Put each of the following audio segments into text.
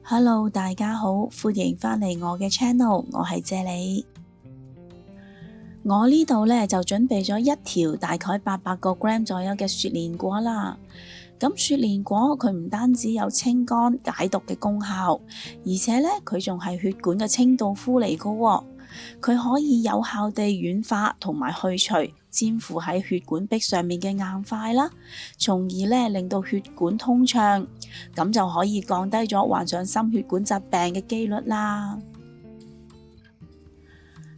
Hello，大家好，歡迎返嚟我嘅 channel，我係謝你。我呢度呢，就準備咗一條大概800個 gram 左右嘅雪蓮果啦。咁雪蓮果佢唔單止有清肝解毒嘅功效，而且呢，佢仲係血管嘅清道夫嚟噶喎。佢可以有效地軟化同埋去除黏附喺血管壁上面嘅硬塊啦，從而呢令到血管通暢，咁就可以降低咗患上心血管疾病嘅機率啦。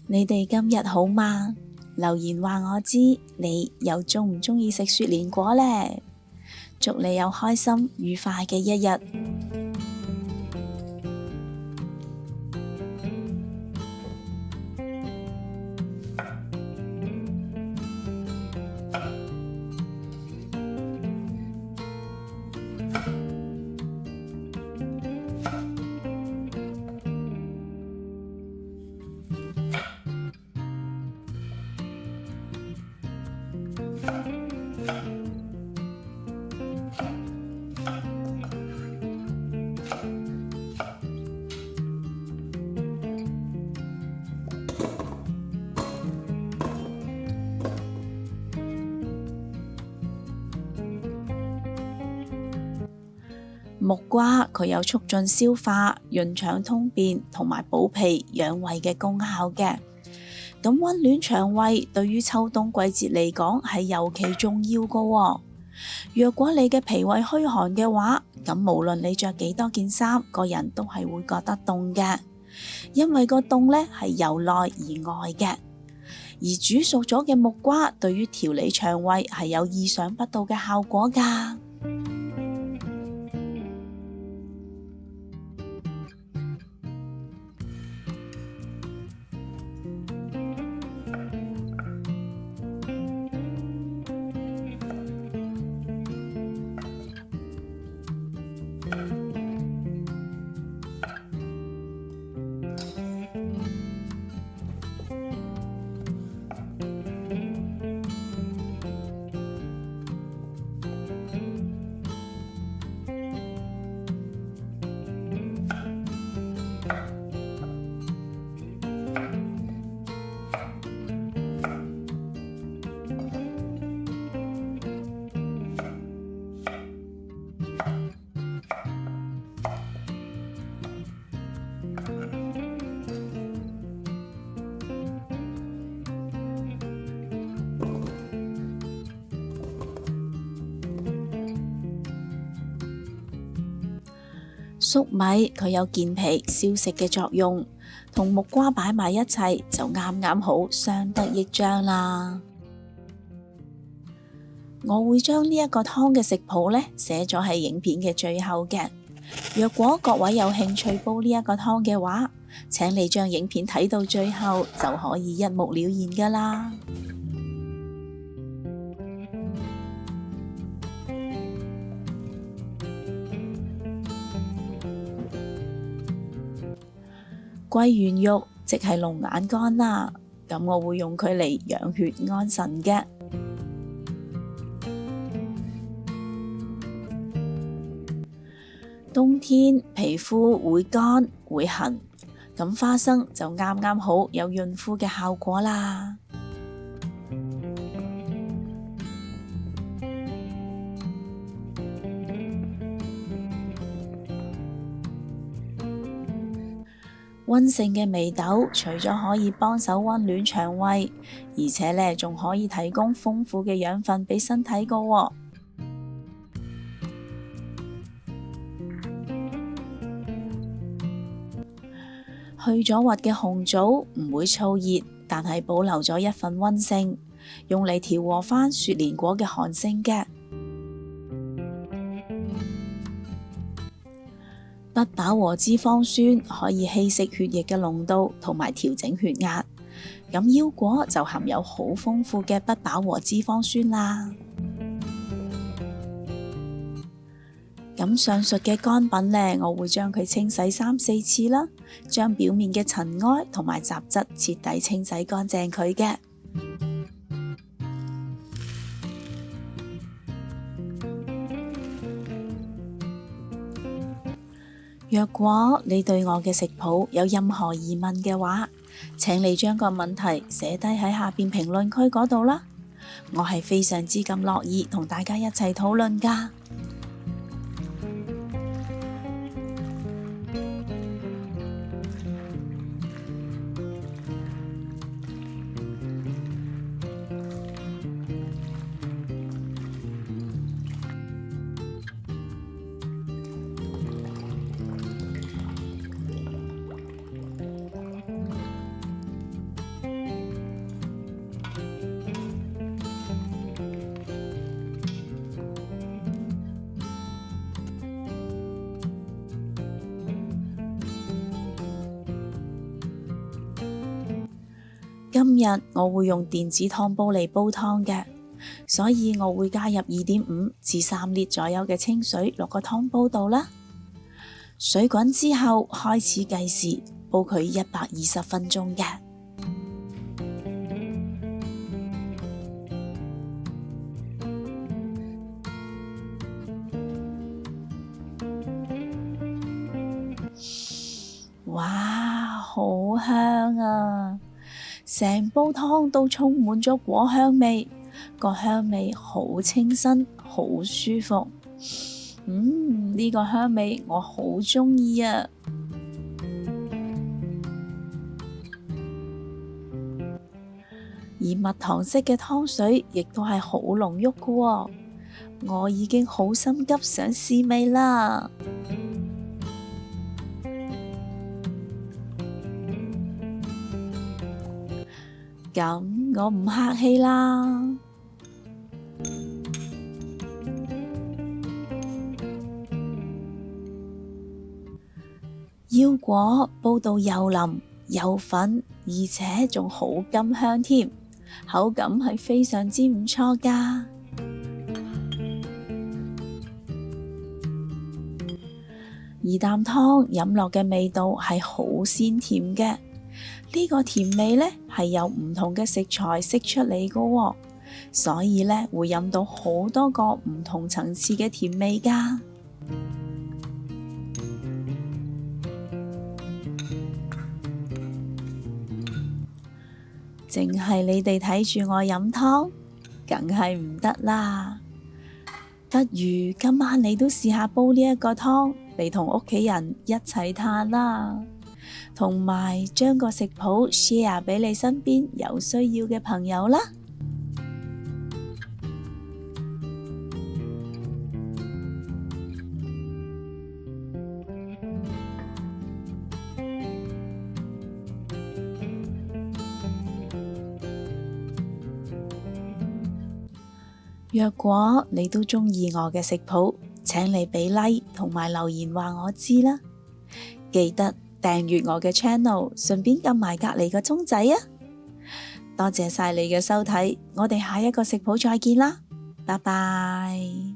你哋今日好嗎？留言話我知，你又鍾唔鍾意食雪蓮果呢？祝你有開心愉快嘅一日。木瓜佢有促進消化、潤腸通便同埋補脾養胃嘅功效嘅。咁溫暖腸胃對於秋冬季節嚟講係尤其重要噶喎。若果你嘅脾胃虛寒嘅話，咁無論你着幾多件衫，個人都係會覺得凍嘅，因為個凍呢係由內而外嘅。而煮熟咗嘅木瓜對於調理腸胃係有意想不到嘅效果噶。粟米佢有健脾消食嘅作用，同木瓜擺埋一齊就啱啱好，相得益彰啦。我會將呢一個湯嘅食譜呢寫咗喺影片嘅最後嘅。若果各位有興趣煲呢一個湯嘅話，請你將影片睇到最後就可以一目了然噶啦。桂圓肉即係龍眼乾啦，咁我會用佢嚟養血安神嘅。冬天皮膚會乾會痕，咁花生就啱啱好有潤膚嘅效果啦。溫性嘅眉豆除咗可以幫手溫暖腸胃，而且呢仲可以提供豐富嘅養分俾身體噶喎。去咗核嘅紅棗唔會燥熱，但係保留咗一份溫性，用嚟調和返雪蓮果嘅寒性嘅。不飽和脂肪酸可以稀釋血液嘅濃度同埋調整血壓，咁腰果就含有好豐富嘅不飽和脂肪酸啦。咁上述嘅乾品呢，我會將佢清洗3-4次啦，將表面嘅塵埃同埋雜質徹底清洗乾淨佢嘅。若果你對我嘅食譜有任何疑問嘅話，請你將個問題寫低喺下邊評論區嗰度啦，我係非常之咁樂意同大家一齊討論㗎。今日我會用電子湯煲嚟煲湯嘅，所以我會加入2.5至3列左右嘅清水落個湯煲度啦。水滾之後開始計時，煲佢120分鐘嘅。哇，好香啊！成煲湯都充滿咗果香味，個香味好清新，好舒服。呢個香味我好鍾意啊！而蜜糖式嘅湯水亦都係好濃郁㗎喎，我已經好心急想試味啦。咁我唔客氣啦。腰果煲到又腍又粉，而且仲好甘香添，口感係非常之唔錯㗎。而啖湯飲落嘅味道係好鮮甜嘅。呢個甜味呢係由唔同嘅食材釋出嚟嘅喎，所以呢會飲到好多個唔同層次嘅甜味㗎。淨係你哋睇住我飲湯，梗係唔得啦。不如今晚你都試下煲呢一個湯嚟同屋企人一齊嘆啦。同埋將個食譜 share 俾你身邊有需要嘅朋友啦。若果你都鍾意我嘅食譜，請你俾 like 同埋留言話我知啦。記得訂閱我嘅 channel， 順便撳埋隔離個鐘仔啊！多謝晒你嘅收睇，我哋下一個食譜再見啦，拜拜。